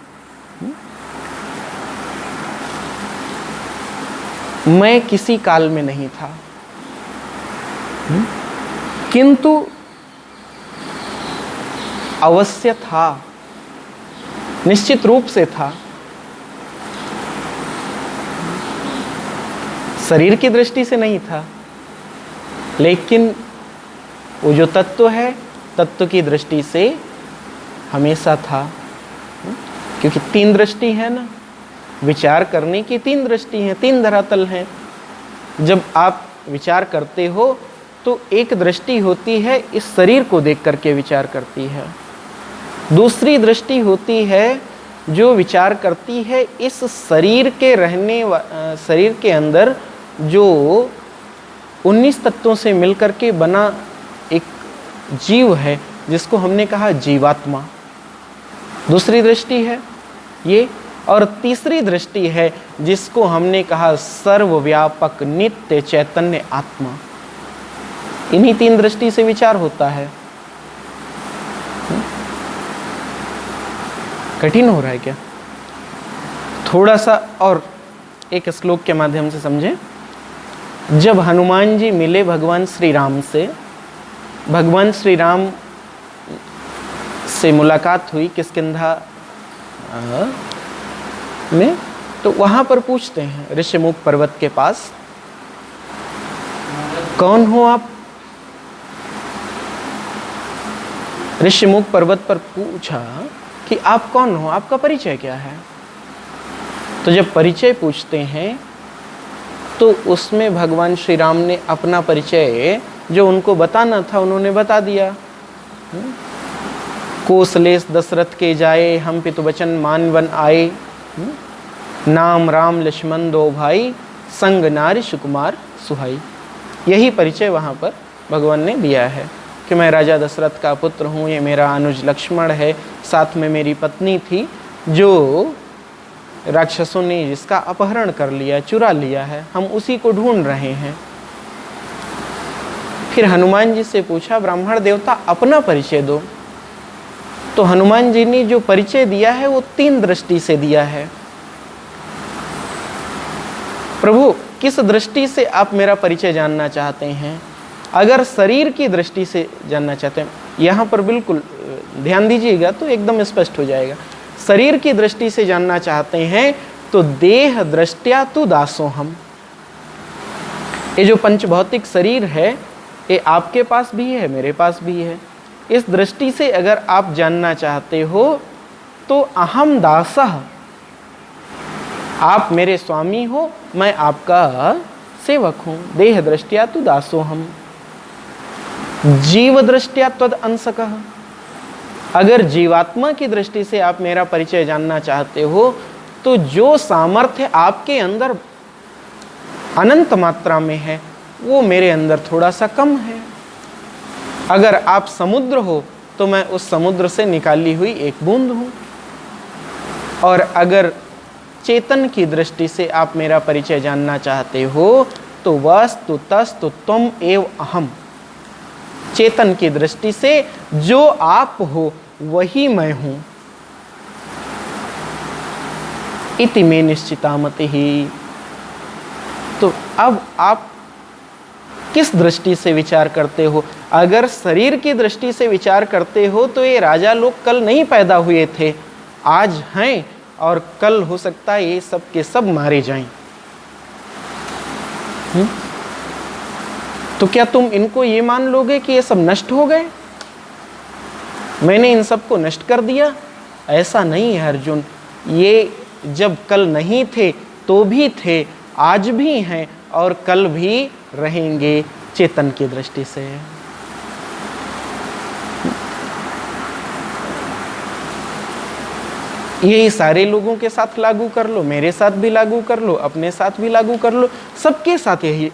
मैं किसी काल में नहीं था, किंतु अवश्य था, निश्चित रूप से था। शरीर की दृष्टि से नहीं था, लेकिन वो जो तत्व है, तत्व की दृष्टि से हमेशा था। क्योंकि तीन दृष्टि है ना, विचार करने की तीन दृष्टि है, तीन धरातल हैं। जब आप विचार करते हो तो एक दृष्टि होती है इस शरीर को देख करके विचार करती है, दूसरी दृष्टि होती है जो विचार करती है इस शरीर के शरीर के अंदर जो 19 तत्वों से मिलकर के बना एक जीव है, जिसको हमने कहा जीवात्मा। दूसरी दृष्टि है ये, और तीसरी दृष्टि है जिसको हमने कहा सर्वव्यापक नित्य चैतन्य आत्मा। इन्हीं तीन दृष्टि से विचार होता है। कठिन हो रहा है क्या? थोड़ा सा और एक श्लोक के माध्यम से समझें। जब हनुमान जी मिले भगवान श्री राम से, भगवान श्री राम से मुलाकात हुई किष्किंधा में, तो वहां पर पूछते हैं ऋषिमुख पर्वत के पास, कौन हो आप? ऋषिमुख पर्वत पर पूछा कि आप कौन हो, आपका परिचय क्या है? तो जब परिचय पूछते हैं तो उसमें भगवान श्री राम ने अपना परिचय जो उनको बताना था उन्होंने बता दिया। कोसलेश दशरथ के जाए, हम पितु वचन मान वन आए, नाम राम लक्ष्मण दो भाई, संग नारी सुकुमार सुहाई। यही परिचय वहाँ पर भगवान ने दिया है कि मैं राजा दशरथ का पुत्र हूँ, ये मेरा अनुज लक्ष्मण है, साथ में मेरी पत्नी थी जो राक्षसों ने जिसका अपहरण कर लिया, चुरा लिया है, हम उसी को ढूंढ रहे हैं। फिर हनुमान जी से पूछा, ब्राह्मण देवता अपना परिचय दो। तो हनुमान जी ने जो परिचय दिया है वो तीन दृष्टि से दिया है। प्रभु, किस दृष्टि से आप मेरा परिचय जानना चाहते हैं? अगर शरीर की दृष्टि से जानना चाहते हैं, यहाँ पर बिल्कुल ध्यान दीजिएगा तो एकदम स्पष्ट हो जाएगा। शरीर की दृष्टि से जानना चाहते हैं तो देह दृष्टया तु दासो हम। ये जो पंचभौतिक शरीर है ये आपके पास भी है, मेरे पास भी है। इस दृष्टि से अगर आप जानना चाहते हो तो अहम दासः, आप मेरे स्वामी हो, मैं आपका सेवक हूँ। देह दृष्टया तु दासो हम, जीव दृष्टया त्वद अंशकः। अगर जीवात्मा की दृष्टि से आप मेरा परिचय जानना चाहते हो तो जो सामर्थ्य आपके अंदर अनंत मात्रा में है वो मेरे अंदर थोड़ा सा कम है। अगर आप समुद्र हो तो मैं उस समुद्र से निकाली हुई एक बूंद हूँ। और अगर चेतन की दृष्टि से आप मेरा परिचय जानना चाहते हो तो वस्तु तस्तु त्वम एव अहम। चेतन की दृष्टि से जो आप हो वही मैं हूं। इति में निश्चितामति ही। तो अब आप किस दृष्टि से विचार करते हो? अगर शरीर की दृष्टि से विचार करते हो तो ये राजा लोग कल नहीं पैदा हुए थे, आज हैं, और कल हो सकता है ये सब के सब मारे जाएं। तो क्या तुम इनको ये मान लोगे कि ये सब नष्ट हो गए, मैंने इन सब को नष्ट कर दिया? ऐसा नहीं है अर्जुन। ये जब कल नहीं थे तो भी थे, आज भी हैं और कल भी रहेंगे चेतन की दृष्टि से। यही सारे लोगों के साथ लागू कर लो, मेरे साथ भी लागू कर लो, अपने साथ भी लागू कर लो, सबके साथ यही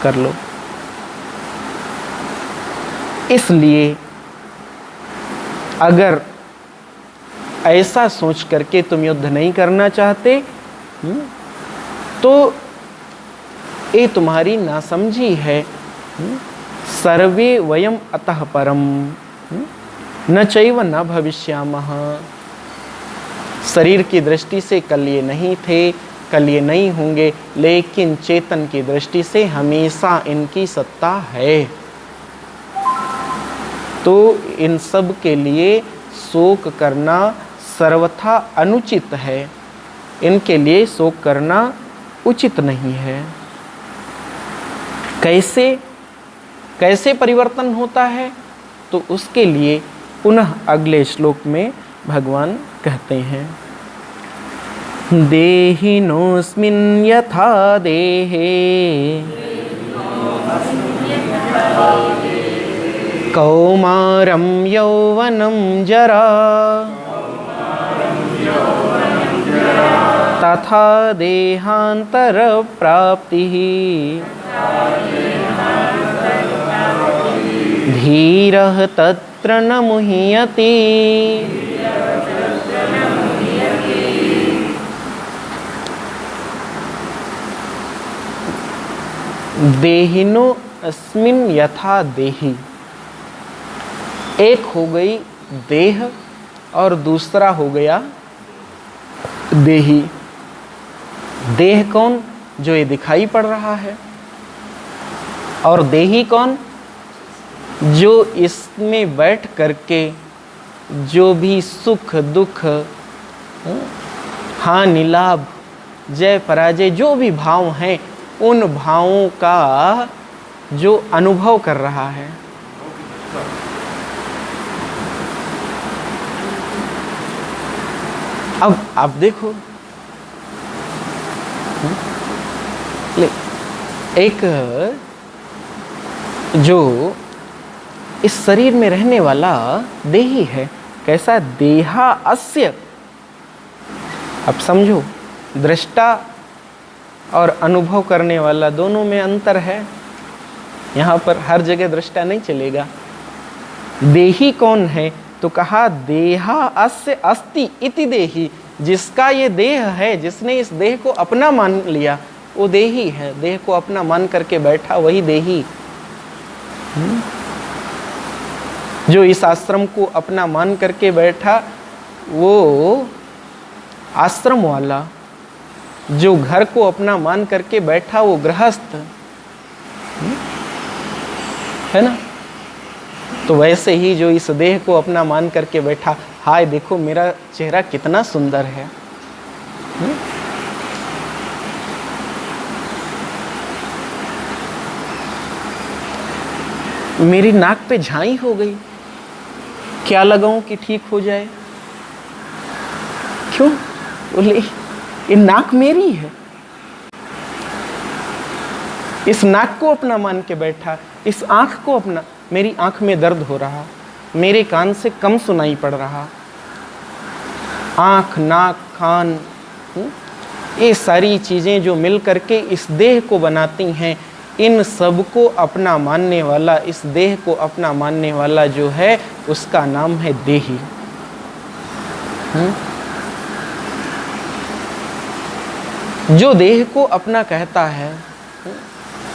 कर लो। इसलिए अगर ऐसा सोच करके तुम युद्ध नहीं करना चाहते तो ये तुम्हारी नासमझी है। सर्वे वयम अतः परम न चैव न भविष्यामः। शरीर की दृष्टि से कल ये नहीं थे, कल ये नहीं होंगे, लेकिन चेतन की दृष्टि से हमेशा इनकी सत्ता है। तो इन सब के लिए शोक करना सर्वथा अनुचित है, इनके लिए शोक करना उचित नहीं है। कैसे कैसे परिवर्तन होता है, तो उसके लिए पुनः अगले श्लोक में भगवान कहते हैं, देहिनोऽस्मिन् यथा देहे कौमारं यौवनं जरा तथा देहान्तरप्राप्तिः धीरः तत्र न मुह्यते। देहिनो अस्मिन् यथा देही, एक हो गई देह और दूसरा हो गया देही। देह कौन? जो ये दिखाई पड़ रहा है। और देही कौन? जो इसमें बैठ करके जो भी सुख दुख, हानि लाभ, जय पराजय, जो भी भाव हैं, उन भावों का जो अनुभव कर रहा है। अब आप देखो, एक जो इस शरीर में रहने वाला देही है, कैसा? देहा अस्य। अब समझो, दृष्टा और अनुभव करने वाला दोनों में अंतर है। यहाँ पर हर जगह दृष्टा नहीं चलेगा। देही कौन है? तो कहा देहा अस्य अस्ति इति देही। जिसका ये देह है, जिसने इस देह को अपना मान लिया, वो देही है। देह को अपना मान करके बैठा, वही देही। जो इस आश्रम को अपना मान करके बैठा, वो आश्रम वाला। जो घर को अपना मान करके बैठा, वो गृहस्थ है ना। तो वैसे ही जो इस देह को अपना मान करके बैठा, हाय देखो मेरा चेहरा कितना सुंदर है, मेरी नाक पे झाई हो गई, क्या लगाऊं कि ठीक हो जाए? क्यों? बोले ये नाक मेरी है। इस नाक को अपना मान के बैठा, इस आँख को अपना, मेरी आँख में दर्द हो रहा, मेरे कान से कम सुनाई पड़ रहा। आँख, नाक, कान, ये सारी चीज़ें जो मिल करके इस देह को बनाती हैं, इन सब को अपना मानने वाला, इस देह को अपना मानने वाला जो है, उसका नाम है देही। जो देह को अपना कहता है,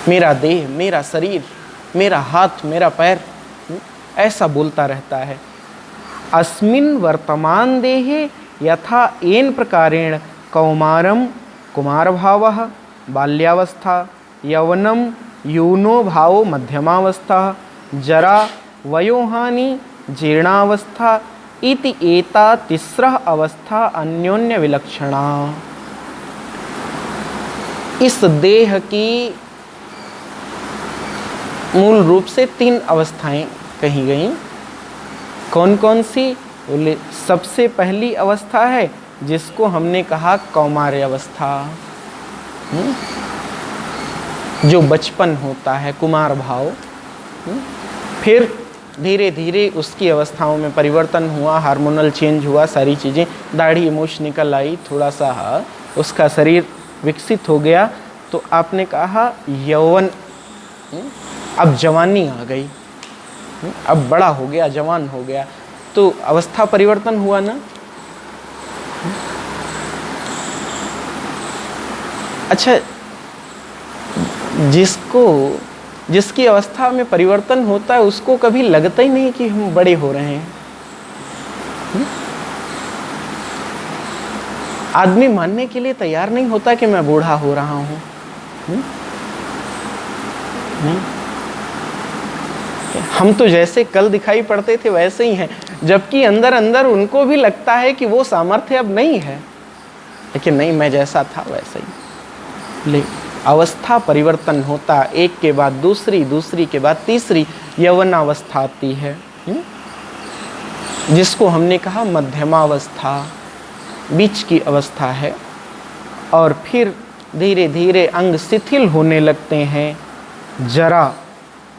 मेरा देह, मेरा शरीर, मेरा हाथ, मेरा पैर, ऐसा बोलता रहता है। अस्मिन् वर्तमान देहे यथा येन प्रकारेण कौमारम कुमार भावः, बाल्यावस्था, यौवनम यूनो भावो मध्यमावस्था, जरा वयोहानि जीर्णावस्था इति एता तिस्रः अवस्था अन्योन्य विलक्षणा। इस देह की मूल रूप से 3 अवस्थाएं कही गई। कौन कौन सी? बोले सबसे पहली अवस्था है जिसको हमने कहा कौमार्य अवस्था, जो बचपन होता है, कुमार भाव। फिर धीरे धीरे उसकी अवस्थाओं में परिवर्तन हुआ, हार्मोनल चेंज हुआ, सारी चीज़ें, दाढ़ी मूछ निकल आई, थोड़ा सा उसका शरीर विकसित हो गया, तो आपने कहा यौवन, अब जवानी आ गई, अब बड़ा हो गया, जवान हो गया, तो अवस्था परिवर्तन हुआ ना। अच्छा, जिसकी अवस्था में परिवर्तन होता है, उसको कभी लगता ही नहीं कि हम बड़े हो रहे हैं। आदमी मानने के लिए तैयार नहीं होता कि मैं बूढ़ा हो रहा हूँ। हम तो जैसे कल दिखाई पड़ते थे वैसे ही हैं, जबकि अंदर अंदर उनको भी लगता है कि वो सामर्थ्य अब नहीं है, लेकिन नहीं, मैं जैसा था वैसा ही। ले अवस्था परिवर्तन होता, एक के बाद दूसरी, दूसरी के बाद तीसरी यौवनावस्था आती है, जिसको हमने कहा मध्यमावस्था, बीच की अवस्था है। और फिर धीरे धीरे अंग शिथिल होने लगते हैं, जरा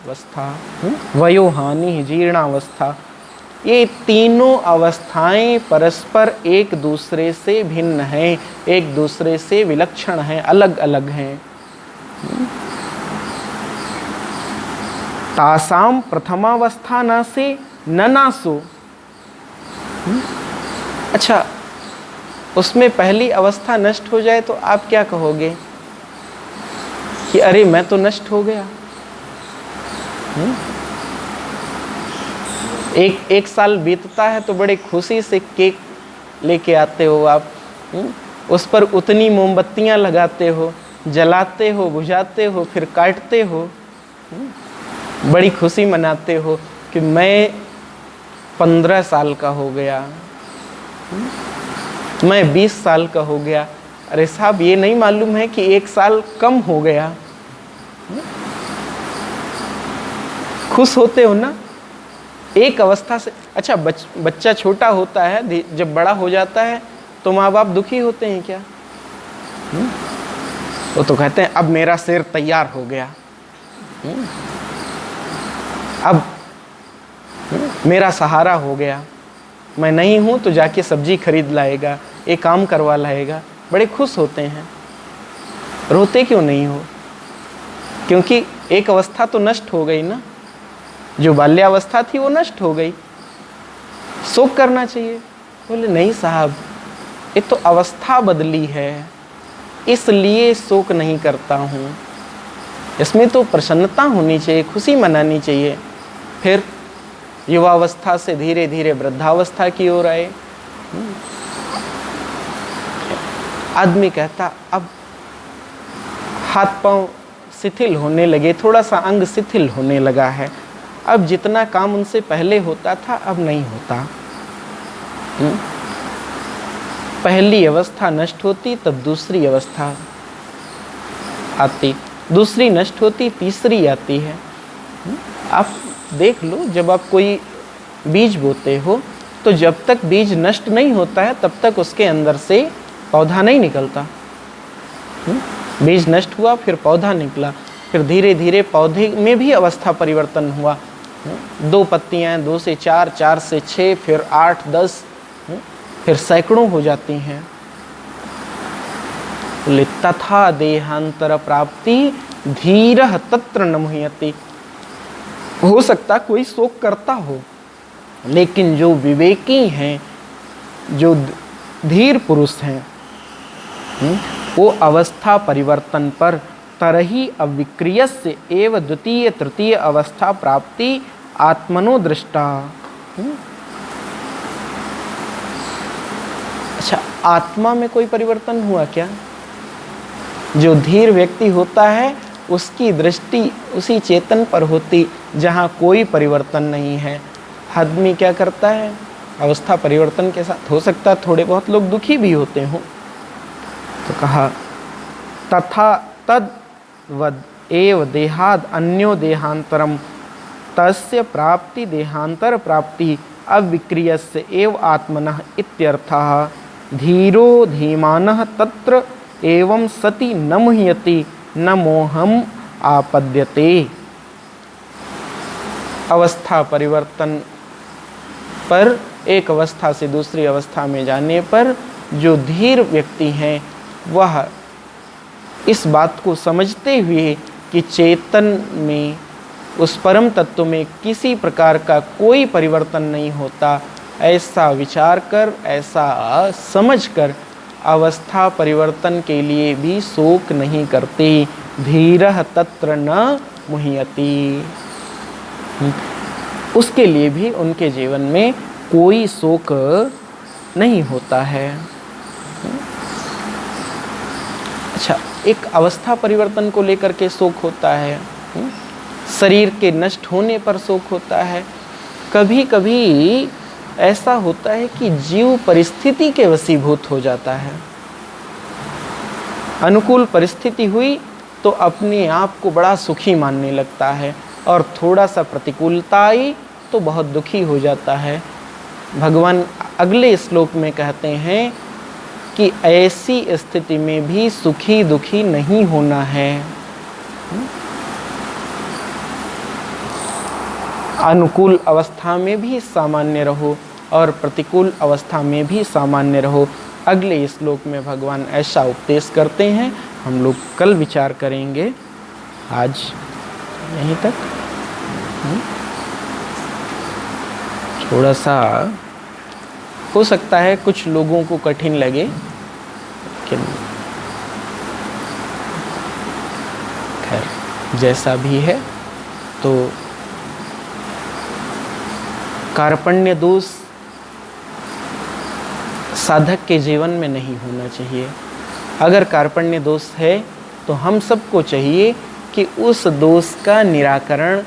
अवस्था, वयोहानि, जीर्णावस्था। ये तीनों अवस्थाएं परस्पर एक दूसरे से भिन्न हैं, एक दूसरे से विलक्षण हैं, अलग अलग हैं। तासाम प्रथमावस्था न से न नासो। अच्छा, उसमें पहली अवस्था नष्ट हो जाए तो आप क्या कहोगे कि अरे मैं तो नष्ट हो गया। एक साल बीतता है तो बड़े खुशी से केक लेके आते हो आप, उस पर उतनी मोमबत्तियां लगाते हो, जलाते हो, बुझाते हो, फिर काटते हो, बड़ी खुशी मनाते हो कि मैं 15 साल का हो गया, मैं 20 साल का हो गया। अरे साहब, ये नहीं मालूम है कि 1 साल कम हो गया। खुश होते हो ना एक अवस्था से। अच्छा, बच्चा छोटा होता है, जब बड़ा हो जाता है तो माँ बाप दुखी होते हैं क्या? वो तो कहते हैं अब मेरा शेर तैयार हो गया, अब मेरा सहारा हो गया, मैं नहीं हूँ तो जाके सब्जी खरीद लाएगा, एक काम करवा लाएगा। बड़े खुश होते हैं। रोते क्यों नहीं हो? क्योंकि एक अवस्था तो नष्ट हो गई ना, जो बाल्यावस्था थी वो नष्ट हो गई। शोक करना चाहिए। बोले नहीं साहब, ये तो अवस्था बदली है, इसलिए शोक नहीं करता हूँ। इसमें तो प्रसन्नता होनी चाहिए, खुशी मनानी चाहिए। फिर युवावस्था से धीरे धीरे वृद्धावस्था की ओर आए। आदमी कहता अब हाथ पांव शिथिल होने लगे, थोड़ा सा अंग शिथिल होने लगा है, अब जितना काम उनसे पहले होता था अब नहीं होता। पहली अवस्था नष्ट होती तब दूसरी अवस्था आती, दूसरी नष्ट होती तीसरी आती है। आप देख लो, जब आप कोई बीज बोते हो तो जब तक बीज नष्ट नहीं होता है तब तक उसके अंदर से पौधा नहीं निकलता। बीज नष्ट हुआ, फिर पौधा निकला, फिर धीरे धीरे पौधे में भी अवस्था परिवर्तन हुआ। 2 पत्तियां, 2 से 4, 4 से 6, फिर 8, 10, फिर सैकड़ों हो जाती हैं। तथा देहांतर प्राप्ति धीरः तत्र न मुह्यति। हो सकता कोई शोक करता हो, लेकिन जो विवेकी हैं, जो धीर पुरुष हैं, वो अवस्था परिवर्तन पर तरही अविक्रियस्य एव द्वितीय तृतीय अवस्था प्राप्ति आत्मनो दृष्टा। अच्छा, आत्मा में कोई परिवर्तन हुआ क्या? जो धीर व्यक्ति होता है उसकी दृष्टि उसी चेतन पर होती जहाँ कोई परिवर्तन नहीं है। आदमी क्या करता है? अवस्था परिवर्तन के साथ हो सकता है थोड़े बहुत लोग दुखी भी होते हों, तो कहा तथा तद वद एव देहाद अन्यो देहांतरम तस्य प्राप्ति देहांतर प्राप्ति अविक्रियस्य एव आत्मनः इत्यर्थः। धीरो धीमानः तत्र एवं सति न मुह्यति न मोहम आपद्यते। अवस्था परिवर्तन पर, एक अवस्था से दूसरी अवस्था में जाने पर जो धीर व्यक्ति हैं वह इस बात को समझते हुए कि चेतन में, उस परम तत्व में किसी प्रकार का कोई परिवर्तन नहीं होता, ऐसा विचार कर, ऐसा समझ कर अवस्था परिवर्तन के लिए भी शोक नहीं करते। धीरः तत्र न मुह्यति। उसके लिए भी उनके जीवन में कोई शोक नहीं होता है। अच्छा, एक अवस्था परिवर्तन को लेकर के शोक होता है, शरीर के नष्ट होने पर शोक होता है। कभी कभी ऐसा होता है कि जीव परिस्थिति के वशीभूत हो जाता है। अनुकूल परिस्थिति हुई तो अपने आप को बड़ा सुखी मानने लगता है, और थोड़ा सा प्रतिकूलता आई तो बहुत दुखी हो जाता है। भगवान अगले श्लोक में कहते हैं कि ऐसी स्थिति में भी सुखी दुखी नहीं होना है। अनुकूल अवस्था में भी सामान्य रहो और प्रतिकूल अवस्था में भी सामान्य रहो। अगले श्लोक में भगवान ऐसा उपदेश करते हैं, हम लोग कल विचार करेंगे। आज यहीं तक। थोड़ा सा हो सकता है कुछ लोगों को कठिन लगे, लेकिन खैर जैसा भी है। तो कार्पण्य दोष साधक के जीवन में नहीं होना चाहिए। अगर कार्पण्य दोष है तो हम सबको चाहिए कि उस दोष का निराकरण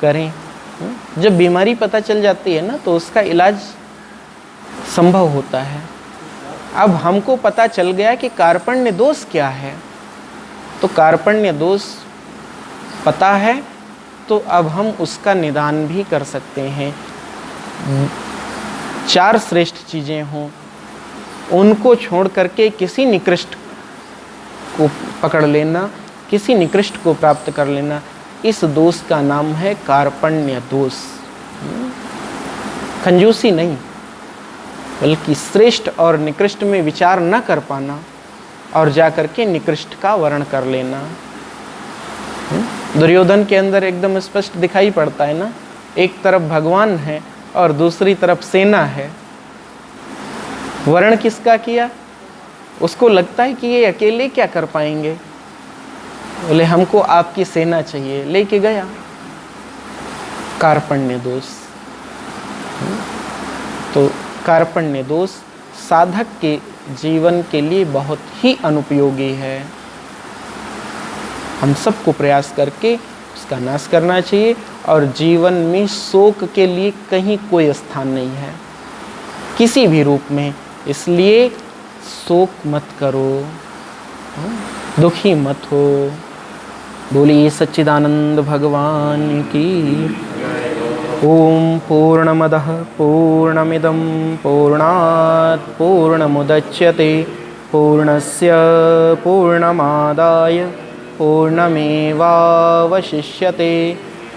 करें। जब बीमारी पता चल जाती है ना, तो उसका इलाज संभव होता है। अब हमको पता चल गया कि कार्पण्य दोष क्या है, तो कार्पण्य दोष पता है तो अब हम उसका निदान भी कर सकते हैं। 4 श्रेष्ठ चीज़ें हों, उनको छोड़ करके किसी निकृष्ट को पकड़ लेना, किसी निकृष्ट को प्राप्त कर लेना, इस दोष का नाम है कार्पण्य दोष। कंजूसी नहीं, बल्कि श्रेष्ठ और निकृष्ट में विचार न कर पाना और जा करके निकृष्ट का वर्ण कर लेना। दुर्योधन के अंदर एकदम स्पष्ट दिखाई पड़ता है ना, एक तरफ भगवान है और दूसरी तरफ सेना है। वर्ण किसका किया? उसको लगता है कि ये अकेले क्या कर पाएंगे, बोले हमको आपकी सेना चाहिए, लेके गया। कार्पण्य दोष। तो कार्पण्य दोष साधक के जीवन के लिए बहुत ही अनुपयोगी है। हम सबको प्रयास करके उसका नाश करना चाहिए, और जीवन में शोक के लिए कहीं कोई स्थान नहीं है, किसी भी रूप में। इसलिए शोक मत करो, दुखी मत हो। बोलिए सच्चिदानंद भगवान की। ओम पूर्णमदः पूर्णमिदं पूर्णात् पूर्णमुदच्यते पूर्णस्य पूर्णमादाय पूर्णमेवावशिष्यते।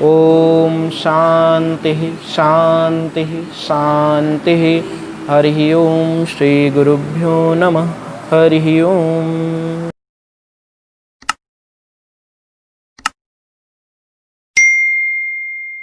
ओम शांतिः शांतिः शांतिः। हरि ओम। श्री गुरुभ्यो नमः। हरि ओम।